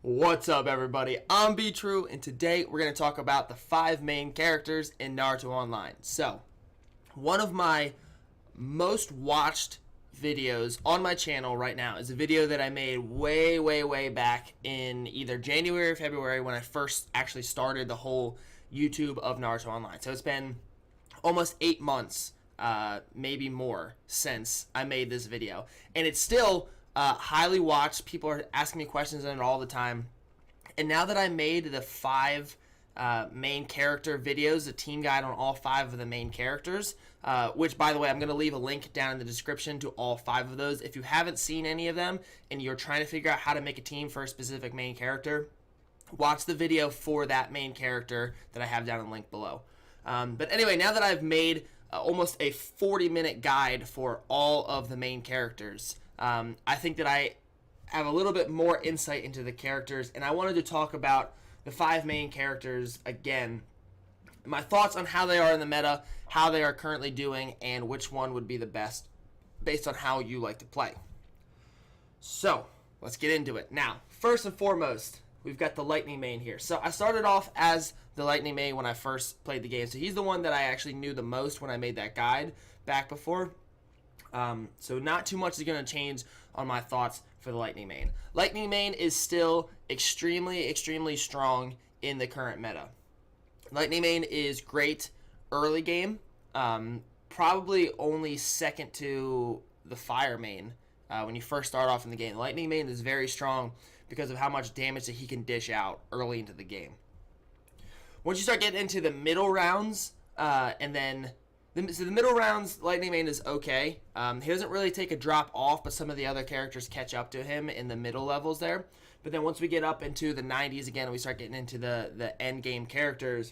What's up, everybody? I'm B-True, and today we're going to talk about the 5 main characters in Naruto Online. So, one of my most watched videos on my channel right now is a video that I made way back in either January or February when I first actually started the whole YouTube of Naruto Online. So, it's been almost 8 months, maybe more, since I made this video. And it's still highly watched. People are asking me questions on it all the time. And now that I made the 5 main character videos, the team guide on all 5 of the main characters, which, by the way, I'm going to leave a link down in the description to all 5 of those. If you haven't seen any of them and you're trying to figure out how to make a team for a specific main character, watch the video for that main character that I have down in the link below. But anyway, now that I've made almost a 40-minute guide for all of the main characters, I think that I have a little bit more insight into the characters, and I wanted to talk about the 5 main characters again, my thoughts on how they are in the meta, how they are currently doing, and which one would be the best based on how you like to play. So, let's get into it. Now, first and foremost, we've got the Lightning Main here. So I started off as the Lightning Main when I first played the game, so he's the one that I actually knew the most when I made that guide back before. So not too much is going to change on my thoughts for the Lightning Main. Lightning Main is still extremely strong in the current meta. Lightning Main is great early game, probably only second to the Fire Main when you first start off in the game. Lightning Main is very strong because of how much damage that he can dish out early into the game. Once you start getting into the middle rounds, and then so the middle rounds, Lightning Main is okay. He doesn't really take a drop off, but some of the other characters catch up to him in the middle levels there. But then once we get up into the 90s again, we start getting into the end game characters,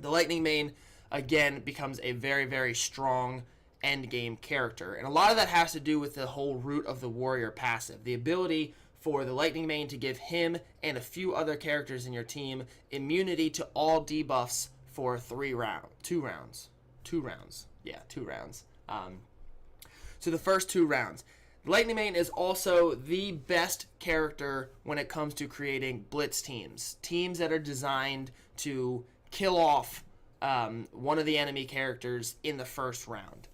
the Lightning Main again becomes a very strong end game character. And a lot of that has to do with the whole Root of the Warrior passive. The ability for the Lightning Main to give him and a few other characters in your team immunity to all debuffs for 2 rounds. So the first 2 rounds. Lightning Main is also the best character when it comes to creating blitz teams. Teams that are designed to kill off one of the enemy characters in the first round.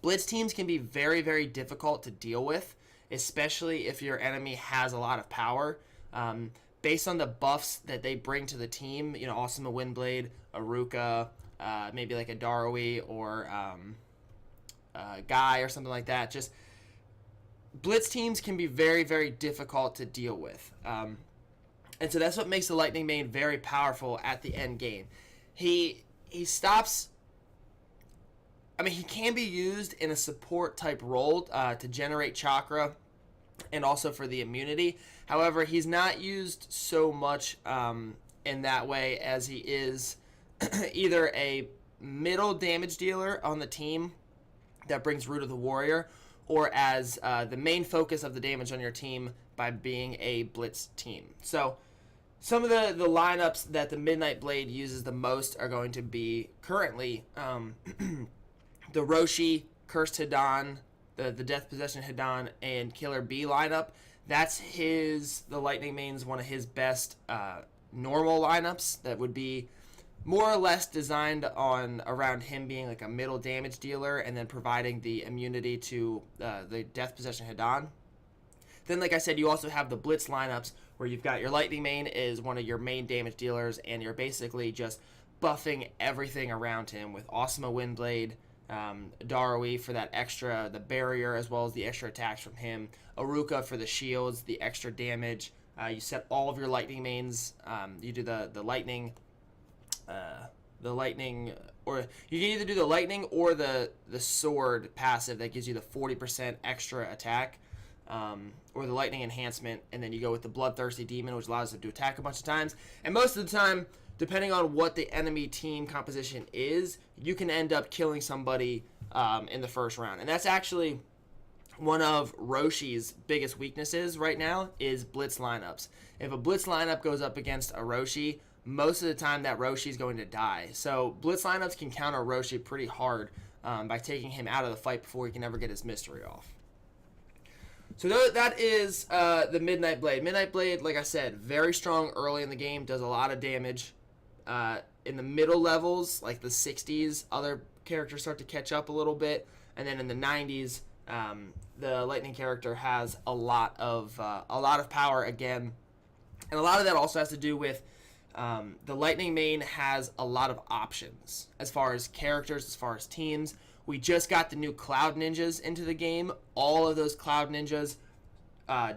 Blitz teams can be very difficult to deal with, especially if your enemy has a lot of power. Based on the buffs that they bring to the team, you know, Awesome Windblade, Aruka, maybe like a Darui or Guy or something like that. Just blitz teams can be very difficult to deal with. And so that's what makes the Lightning Main very powerful at the end game. He stops... I mean, he can be used in a support type role to generate chakra and also for the immunity. However, he's not used so much in that way as he is either a middle damage dealer on the team that brings Root of the Warrior, or as the main focus of the damage on your team by being a blitz team. So some of the lineups that the Midnight Blade uses the most are going to be currently the Roshi, Cursed Hidan, the Death Possession Hidan, and Killer Bee lineup. That's the Lightning Main's one of his best normal lineups that would be more or less designed around him being like a middle damage dealer and then providing the immunity to the Death Possession Hidan. Then, like I said, you also have the Blitz lineups where you've got your Lightning Main is one of your main damage dealers, and you're basically just buffing everything around him with Awesome Windblade, Darui for that extra, the barrier, as well as the extra attacks from him, Aruka for the shields, the extra damage. You set all of your Lightning Mains, you do the lightning, or you can either do the lightning or the sword passive that gives you the 40% extra attack, or the lightning enhancement, and then you go with the Bloodthirsty Demon, which allows them to attack a bunch of times. And most of the time, depending on what the enemy team composition is, you can end up killing somebody in the first round. And that's actually one of Roshi's biggest weaknesses right now is blitz lineups. If a blitz lineup goes up against a Roshi, most of the time that Roshi is going to die. So blitz lineups can counter Roshi pretty hard by taking him out of the fight before he can ever get his mystery off. So that is the Midnight Blade. Midnight Blade, like I said, very strong early in the game, does a lot of damage. In the middle levels, like the 60s, other characters start to catch up a little bit, and then in the 90s, the Lightning character has a lot of power again, and a lot of that also has to do with the Lightning main has a lot of options as far as characters, as far as teams. We just got the new Cloud Ninjas into the game. All of those Cloud Ninjas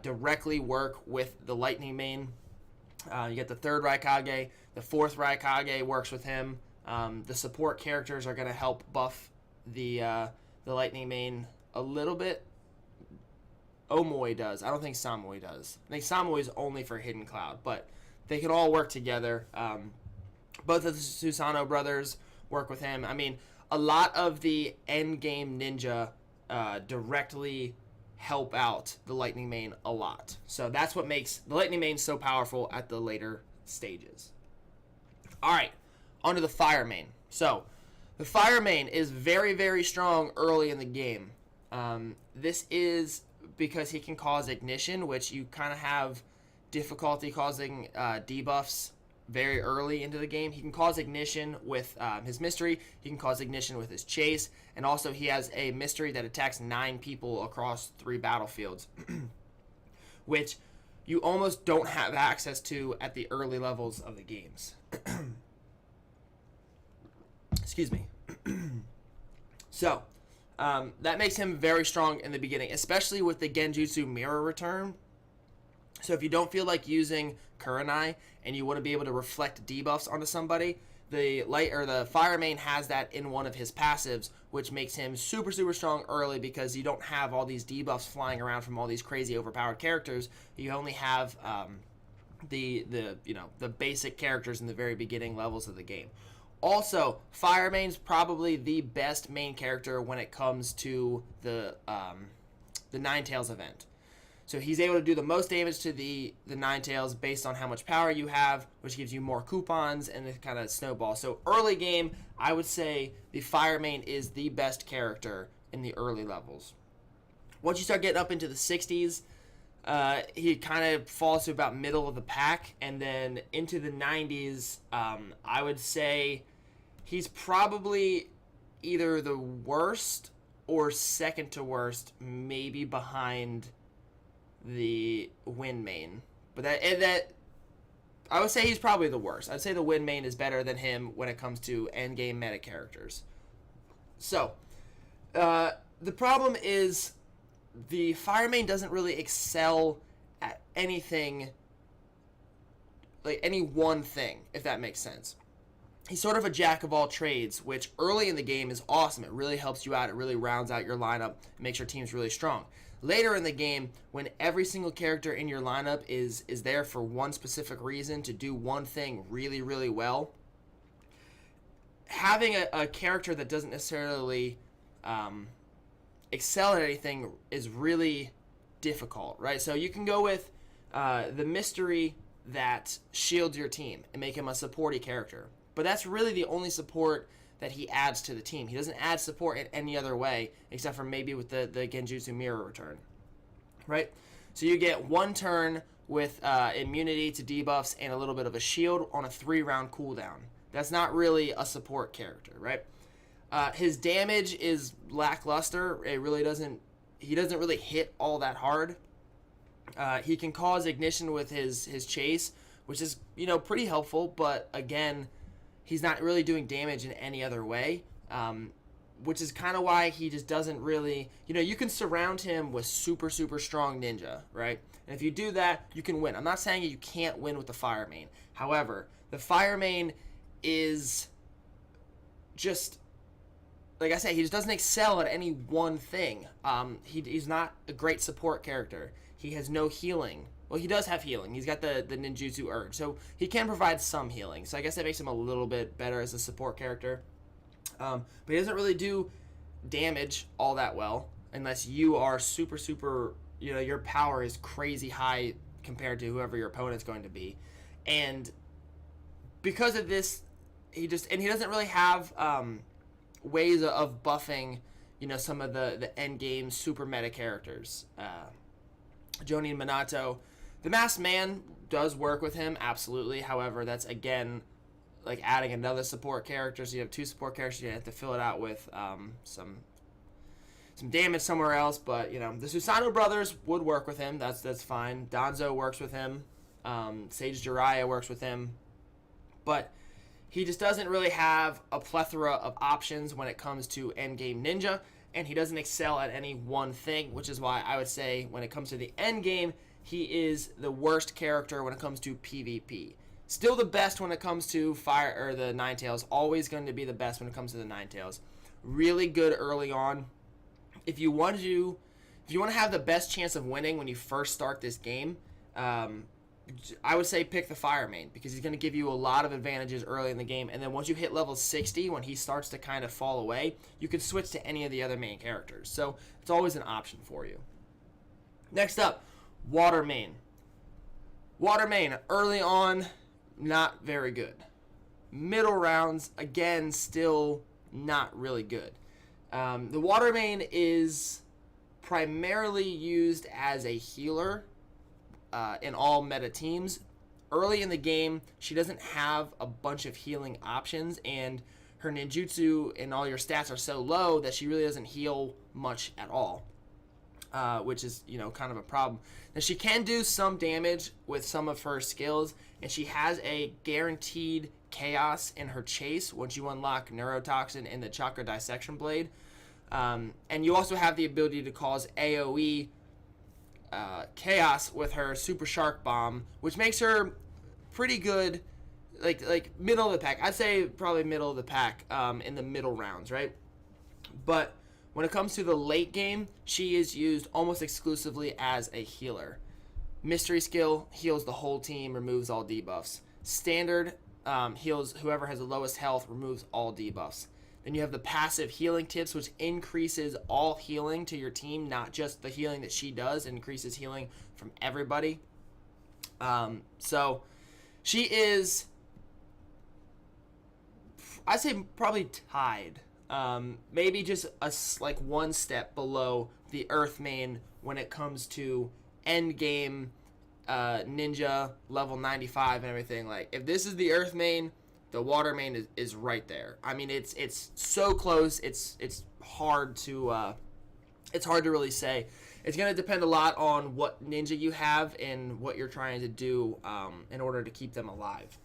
directly work with the Lightning main. You get the third Raikage. The fourth Raikage works with him. The support characters are going to help buff the Lightning main a little bit. Omoi does. I don't think Samui does. I think Samui is only for Hidden Cloud, but they can all work together. Both of the Susanoo brothers work with him. I mean, a lot of the endgame ninja directly help out the Lightning main a lot. So that's what makes the Lightning main so powerful at the later stages. All right, on to the Fire main. So the Fire main is very, very strong early in the game. This is because he can cause ignition, which you kind of have difficulty causing debuffs very early into the game. He can cause ignition with his mystery. He can cause ignition with his chase. And also he has a mystery that attacks 9 people across 3 battlefields, which you almost don't have access to at the early levels of the games. Excuse me. So, that makes him very strong in the beginning, especially with the Genjutsu Mirror return. So if you don't feel like using Kurenai and you want to be able to reflect debuffs onto somebody, the Fire main has that in one of his passives, which makes him super, super strong early because you don't have all these debuffs flying around from all these crazy overpowered characters. You only have the basic characters in the very beginning levels of the game. Also, Fire main's probably the best main character when it comes to the Ninetales event. So he's able to do the most damage to the Ninetales based on how much power you have, which gives you more coupons, and it kind of snowballs. So early game, I would say the Fire main is the best character in the early levels. Once you start getting up into the 60s, he kind of falls to about middle of the pack, and then into the 90s, I would say he's probably either the worst or second to worst, maybe behind the Wind main. But that I would say he's probably the worst. I'd say the Wind main is better than him when it comes to endgame meta characters. So, the problem is the Fire main doesn't really excel at anything, like any one thing, if that makes sense. He's sort of a jack of all trades, which early in the game is awesome. It really helps you out. It really rounds out your lineup and makes your teams really strong. Later in the game, when every single character in your lineup is there for one specific reason to do one thing really, really well, having a character that doesn't necessarily excel at anything is really difficult, right? So you can go with the mystery that shields your team and make him a supporty character. But that's really the only support that he adds to the team. He doesn't add support in any other way, except for maybe with the Genjutsu Mirror return, right? So you get one turn with immunity to debuffs and a little bit of a shield on a 3-round cooldown. That's not really a support character, right? His damage is lackluster. He doesn't really hit all that hard. He can cause ignition with his chase, which is, pretty helpful, but again, he's not really doing damage in any other way, which is kind of why he just doesn't really, you can surround him with super, super strong ninja, right? And if you do that, you can win. I'm not saying you can't win with the Fire main. However, the Fire main is just, like I say, he just doesn't excel at any one thing. He's not a great support character. He has no healing. Well, he does have healing. He's got the ninjutsu urge, so he can provide some healing. So I guess that makes him a little bit better as a support character. But he doesn't really do damage all that well unless you are super, super, your power is crazy high compared to whoever your opponent's going to be. And because of this, he doesn't really have ways of buffing, some of the end game super meta characters. Jonin Minato. The Masked Man does work with him, absolutely. However, that's, again, like adding another support character. So you have 2 support characters. You have to fill it out with some damage somewhere else. But, the Susanoo brothers would work with him. That's fine. Danzo works with him. Sage Jiraiya works with him. But he just doesn't really have a plethora of options when it comes to endgame ninja, and he doesn't excel at any one thing, which is why I would say when it comes to the endgame, he is the worst character when it comes to PvP. Still the best when it comes to fire or the Ninetales. Always going to be the best when it comes to the Ninetales. Really good early on. If you want to have the best chance of winning when you first start this game, I would say pick the Fire main, because he's going to give you a lot of advantages early in the game, and then once you hit level 60, when he starts to kind of fall away, you can switch to any of the other main characters. So it's always an option for you. Next up, Water main. Water main, early on, not very good. Middle rounds, again, still not really good. The Water main is primarily used as a healer in all meta teams. Early in the game, she doesn't have a bunch of healing options, and her ninjutsu and all your stats are so low that she really doesn't heal much at all, which is, kind of a problem. Now, she can do some damage with some of her skills, and she has a guaranteed chaos in her chase once you unlock Neurotoxin and the Chakra Dissection Blade. And you also have the ability to cause AoE chaos with her Super Shark Bomb, which makes her pretty good, like middle of the pack. I'd say probably middle of the pack in the middle rounds, right? But when it comes to the late game, she is used almost exclusively as a healer. Mystery skill heals the whole team, removes all debuffs. Standard heals whoever has the lowest health, removes all debuffs. Then you have the passive healing tips, which increases all healing to your team, not just the healing that she does. It increases healing from everybody. So she is, I'd say, probably tied. Maybe just like one step below the Earth main when it comes to end game ninja level 95 and everything. Like, if this is the Earth main, the Water main is right there. I mean, it's so close. It's hard to really say. It's gonna depend a lot on what ninja you have and what you're trying to do in order to keep them alive.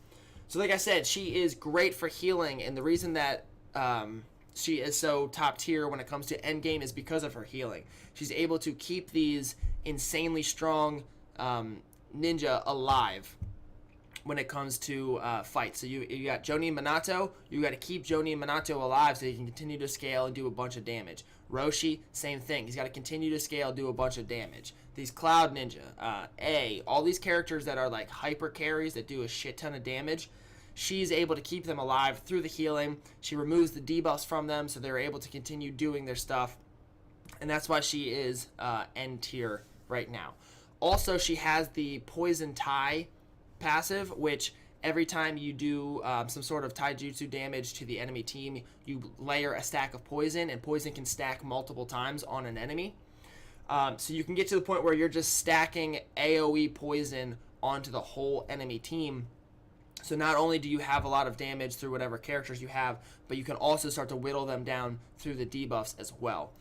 So, like I said, she is great for healing, and the reason that she is so top tier when it comes to endgame is because of her healing. She's able to keep these insanely strong ninja alive when it comes to fights. So you got Jonin Minato. You got to keep Jonin Minato alive so he can continue to scale and do a bunch of damage. Roshi, same thing. He's got to continue to scale, do a bunch of damage. These Cloud Ninja, all these characters that are like hyper carries that do a shit ton of damage, she's able to keep them alive through the healing. She removes the debuffs from them so they're able to continue doing their stuff. And that's why she is N tier right now. Also, she has the Poison Tai passive, which every time you do some sort of taijutsu damage to the enemy team, you layer a stack of poison, and poison can stack multiple times on an enemy. So you can get to the point where you're just stacking AoE poison onto the whole enemy team. So not only do you have a lot of damage through whatever characters you have, but you can also start to whittle them down through the debuffs as well.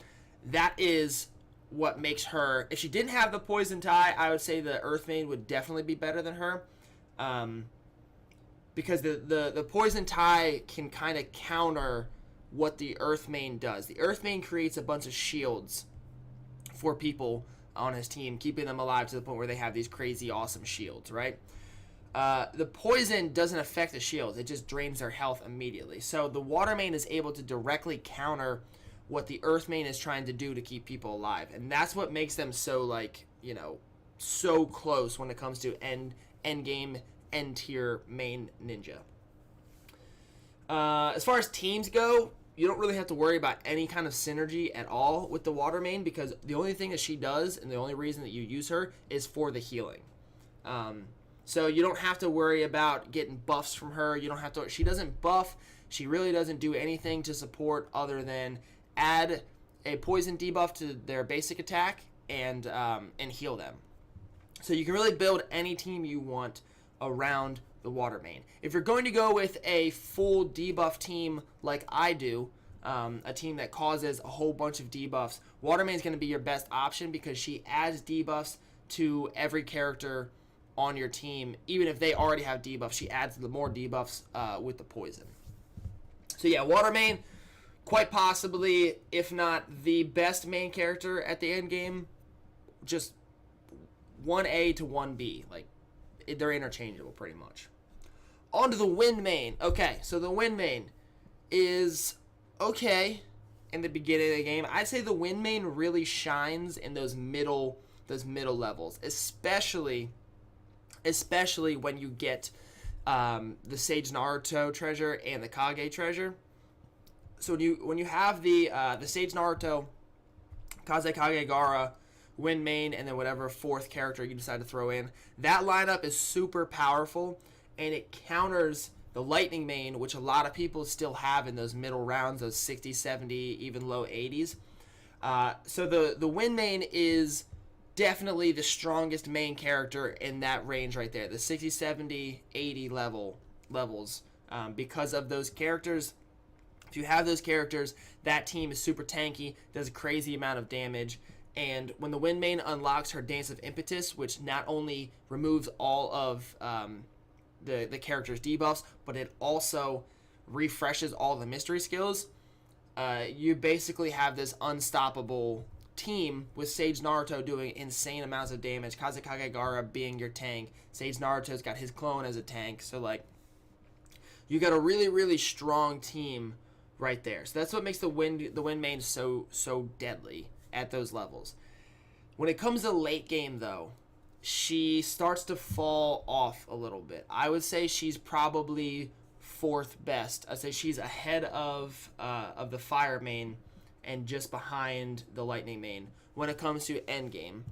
That is what makes her, if she didn't have the Poison Tai, I would say the Earth main would definitely be better than her. Because the Poison Tai can kind of counter what the Earth main does. The Earth main creates a bunch of shields for people on his team, keeping them alive to the point where they have these crazy awesome shields, right? The poison doesn't affect the shields. It just drains their health immediately. So the Water main is able to directly counter what the Earth main is trying to do to keep people alive. And that's what makes them so, like, so close when it comes to end game, end tier main ninja. As far as teams go, you don't really have to worry about any kind of synergy at all with the Water main, because the only thing that she does and the only reason that you use her is for the healing. So you don't have to worry about getting buffs from her. You don't have to. She doesn't buff. She really doesn't do anything to support other than add a poison debuff to their basic attack and heal them. So you can really build any team you want around the water main. If you're going to go with a full debuff team like I do, a team that causes a whole bunch of debuffs, water main is going to be your best option because she adds debuffs to every character on your team. Even if they already have debuffs, she adds the more debuffs with the poison. So yeah, water main, quite possibly, if not the best main character at the end game, just 1A to 1B. Like, they're interchangeable pretty much. On to the wind main. Okay, so the wind main is okay in the beginning of the game. I'd say the wind main really shines in those middle levels, especially when you get the Sage Naruto treasure and the Kage treasure. So when you have the Sage Naruto, Kaze Kage Gaara, wind main, and then whatever fourth character you decide to throw in, that lineup is super powerful, and it counters the lightning main, which a lot of people still have in those middle rounds, those 60, 70, even low 80s. So the wind main is definitely the strongest main character in that range right there, the 60, 70, 80 levels, because of those characters. If you have those characters, that team is super tanky, does a crazy amount of damage, and when the wind main unlocks her Dance of Impetus, which not only removes all of the character's debuffs, but it also refreshes all the mystery skills, you basically have this unstoppable team with Sage Naruto doing insane amounts of damage, Kazekage Gaara being your tank, Sage Naruto's got his clone as a tank, so like, you got a really, really strong team right there. So that's what makes the wind main so deadly at those levels. When it comes to late game, though, she starts to fall off a little bit. I would say she's probably fourth best. I'd say she's ahead of the fire main and just behind the lightning main when it comes to end game.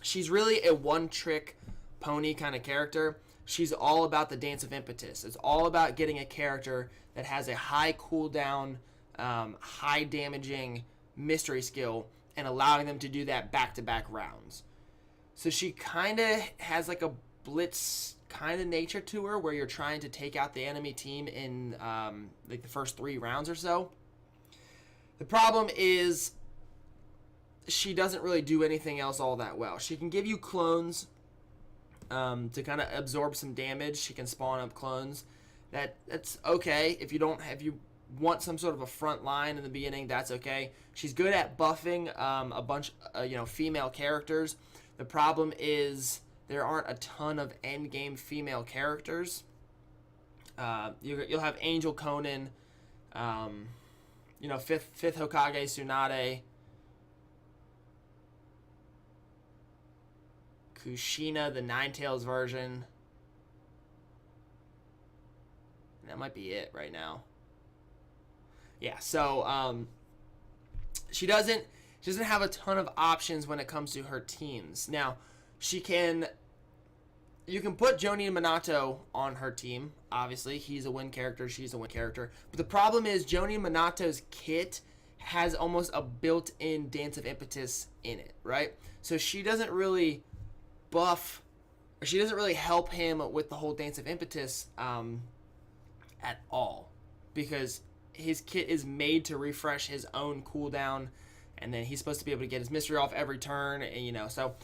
She's really a one-trick pony kind of character. She's all about the Dance of Impetus. It's all about getting a character that has a high cooldown, high damaging mystery skill and allowing them to do that back-to-back rounds. So she kind of has like a blitz kind of nature to her where you're trying to take out the enemy team in like the first 3 rounds or so. The problem is she doesn't really do anything else all that well. She can give you clones to kind of absorb some damage. She can spawn up clones. That's okay. If you want some sort of a front line in the beginning, that's okay. She's good at buffing a bunch female characters. The problem is there aren't a ton of end game female characters. You'll have Angel Conan, fifth Hokage Tsunade, Kushina, the Ninetales version. And that might be it right now. Yeah, so she doesn't have a ton of options when it comes to her teams. Now, you can put Jonin Minato on her team. Obviously, he's a win character, she's a win character. But the problem is Jonin Minato's kit has almost a built-in Dance of Impetus in it, right? So she doesn't really buff, or she doesn't really help him with the whole Dance of Impetus at all, because his kit is made to refresh his own cooldown, and then he's supposed to be able to get his mystery off every turn, and so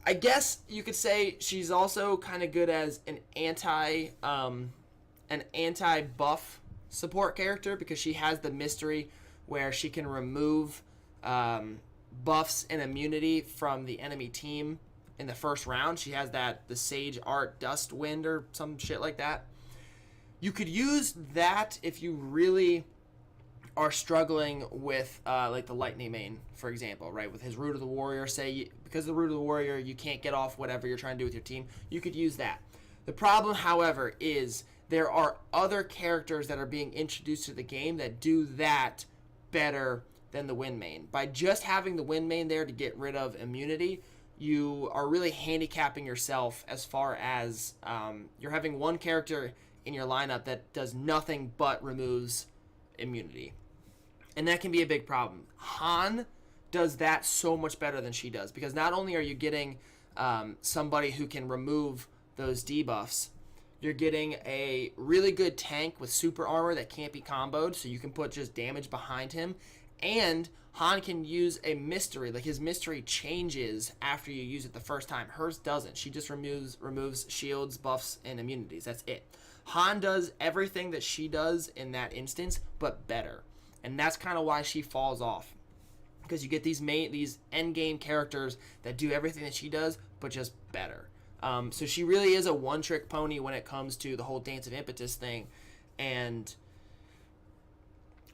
I guess you could say she's also kind of good as an anti-buff support character, because she has the mystery where she can remove buffs and immunity from the enemy team in the first round. She has the Sage Art Dust Wind or some shit like that. You could use that if you really are struggling with like the Lightning main, for example, right? With his Root of the Warrior, because of the Root of the Warrior, you can't get off whatever you're trying to do with your team. You could use that. The problem, however, is there are other characters that are being introduced to the game that do that better than the Wind main. By just having the Wind main there to get rid of immunity, you are really handicapping yourself as far as you're having one character in your lineup that does nothing but removes immunity. And that can be a big problem. Han does that so much better than she does, because not only are you getting somebody who can remove those debuffs, you're getting a really good tank with super armor that can't be comboed, so you can put just damage behind him. And Han can use a mystery. Like, his mystery changes after you use it the first time. Hers doesn't. She just removes shields, buffs, and immunities. That's it. Han does everything that she does in that instance, but better. And that's kind of why she falls off. Because you get these end game characters that do everything that she does, but just better. So she really is a one-trick pony when it comes to the whole Dance of Impetus thing. And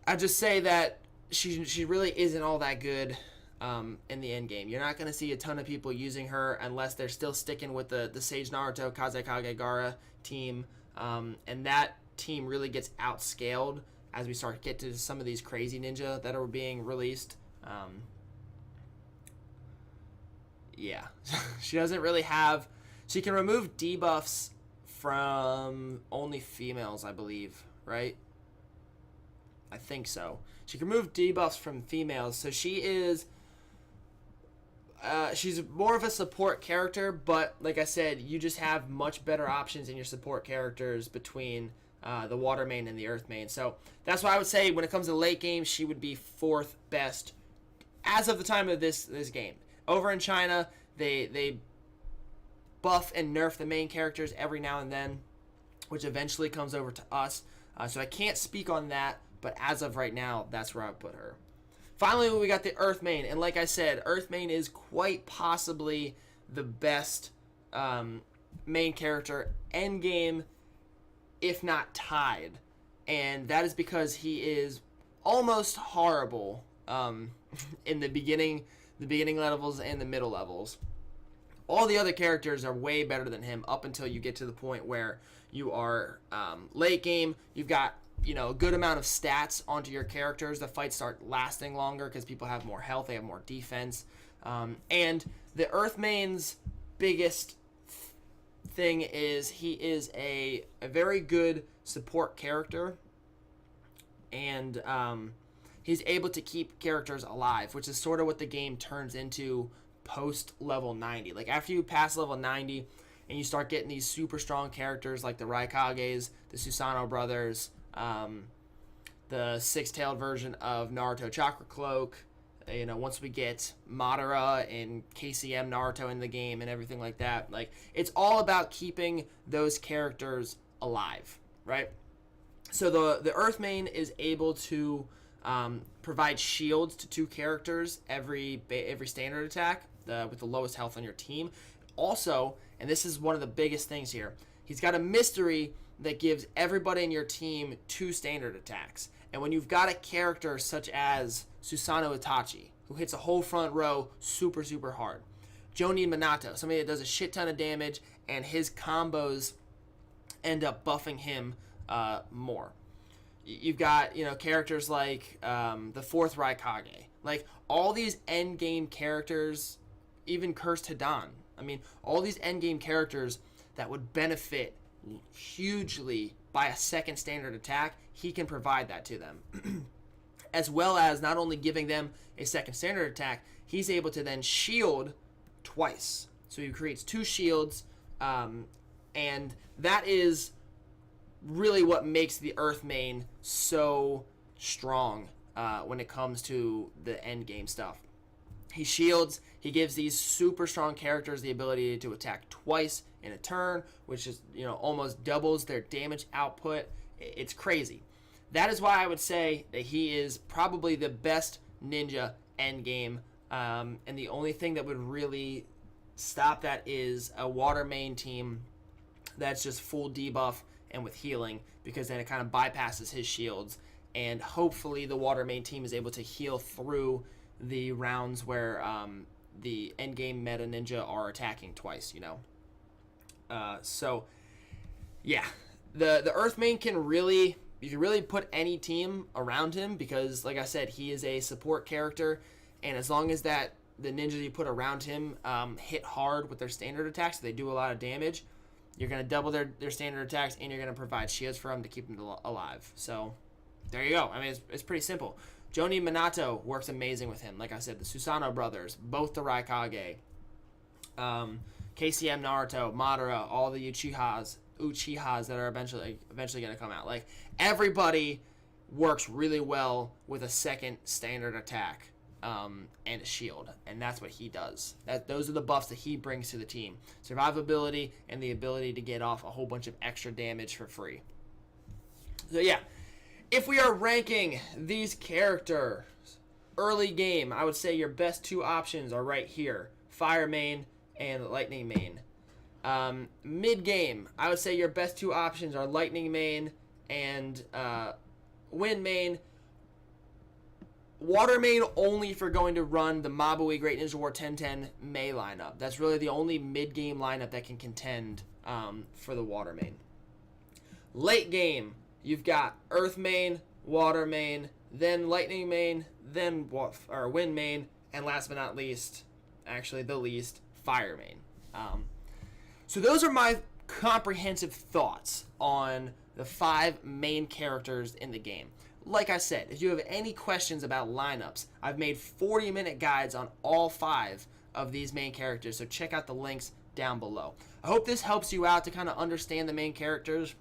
I just say that she really isn't all that good in the end game. You're not going to see a ton of people using her unless they're still sticking with the Sage Naruto Kazekage Gaara team. And that team really gets outscaled as we start to get to some of these crazy ninja that are being released. Yeah. She doesn't really have... She can remove debuffs from only females, I believe, right? I think so. She can remove debuffs from females, so she is... she's more of a support character, but like I said, you just have much better options in your support characters between the water main and the earth main. So that's why I would say when it comes to late game, she would be 4th best as of the time of this game. Over in China, they buff and nerf the main characters every now and then, which eventually comes over to us. So I can't speak on that, but as of right now, that's where I would put her. Finally, we got the Earth Main, and like I said, Earth Main is quite possibly the best main character endgame, if not tied. And that is because he is almost horrible in the beginning levels and the middle levels. All the other characters are way better than him up until you get to the point where you are late game. You've got, a good amount of stats onto your characters. The fights start lasting longer because people have more health, they have more defense. And the Earth Main's biggest thing is he is a very good support character. And he's able to keep characters alive, which is sort of what the game turns into post level 90. Like, after you pass level 90 and you start getting these super strong characters like the Raikages, the Susanoo brothers, the six-tailed version of Naruto Chakra Cloak, once we get Madara and KCM Naruto in the game and everything like that, like, it's all about keeping those characters alive, right? So the Earth Main is able to provide shields to 2 characters every standard attack with the lowest health on your team. Also, and this is one of the biggest things here, he's got a mystery that gives everybody in your team 2 standard attacks. And when you've got a character such as Susanoo Itachi, who hits a whole front row super, super hard, Jonin Minato, somebody that does a shit ton of damage, and his combos end up buffing him more. You've got, characters like the 4th Raikage. Like, all these endgame characters, even Cursed Hidan. I mean, all these endgame characters that would benefit hugely by a 2nd standard attack, he can provide that to them. As well as not only giving them a 2nd standard attack, he's able to then shield twice. So he creates 2 shields, and that is really what makes the Earth Main so strong when it comes to the end game stuff. He shields, he gives these super strong characters the ability to attack twice in a turn, which is, almost doubles their damage output. It's crazy. That is why I would say that he is probably the best ninja endgame, and the only thing that would really stop that is a water main team that's just full debuff and with healing, because then it kind of bypasses his shields, and hopefully the water main team is able to heal through the rounds where the endgame meta ninja are attacking twice, so yeah, the Earth Main can really put any team around him, because like I said, he is a support character, and as long as that the ninjas you put around him hit hard with their standard attacks, so they do a lot of damage, you're going to double their standard attacks, and you're going to provide shields for them to keep them alive. So there you go. I mean, it's pretty simple. Joni Minato works amazing with him. Like I said, the Susanoo brothers, both the Raikage, KCM Naruto, Madara, all the Uchihas that are eventually going to come out. Like, everybody works really well with a second standard attack and a shield, and that's what he does. Those are the buffs that he brings to the team: survivability and the ability to get off a whole bunch of extra damage for free. So yeah, if we are ranking these characters early game, I would say your best two options are right here: Fire Main and Lightning Main. Mid game, I would say your best two options are Lightning Main and Wind Main. Water Main only if you're going to run the Mabui Great Ninja War 1010 Mei lineup. That's really the only mid-game lineup that can contend for the Water Main. Late game, you've got Earth Main, Water Main, then Lightning Main, then Wind Main, and last but not least, actually the least, Fire Main. So those are my comprehensive thoughts on the 5 main characters in the game. Like I said, if you have any questions about lineups, I've made 40-minute guides on all 5 of these main characters, so check out the links down below. I hope this helps you out to kind of understand the main characters,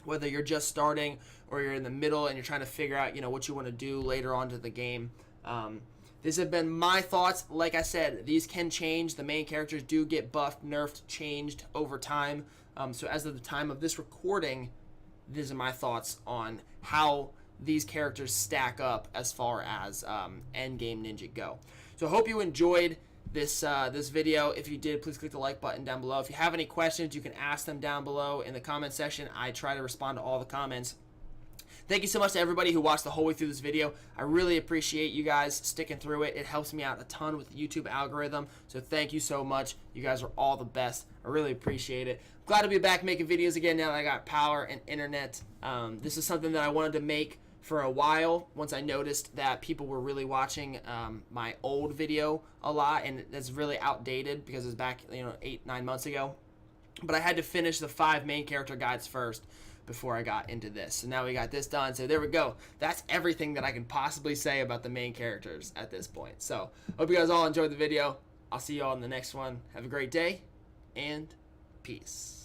whether you're just starting or you're in the middle and you're trying to figure out, what you want to do later on to the game. These have been my thoughts. Like I said, these can change. The main characters do get buffed, nerfed, changed over time. So as of the time of this recording, these are my thoughts on how these characters stack up as far as endgame ninja go. So I hope you enjoyed this video. If you did, please click the like button down below. If you have any questions, you can ask them down below in the comment section. I try to respond to all the comments. Thank you so much to everybody who watched the whole way through this video. I really appreciate you guys sticking through it. It helps me out a ton with the YouTube algorithm, so thank you so much. You guys are all the best. I really appreciate it. Glad to be back making videos again now that I got power and internet. This is something that I wanted to make for a while once I noticed that people were really watching my old video a lot, and it's really outdated because it's back 8-9 months ago. But I had to finish the 5 main character guides first before I got into this. So now we got this done. So there we go. That's everything that I can possibly say about the main characters at this point. So hope you guys all enjoyed the video. I'll see you all in the next one. Have a great day and peace.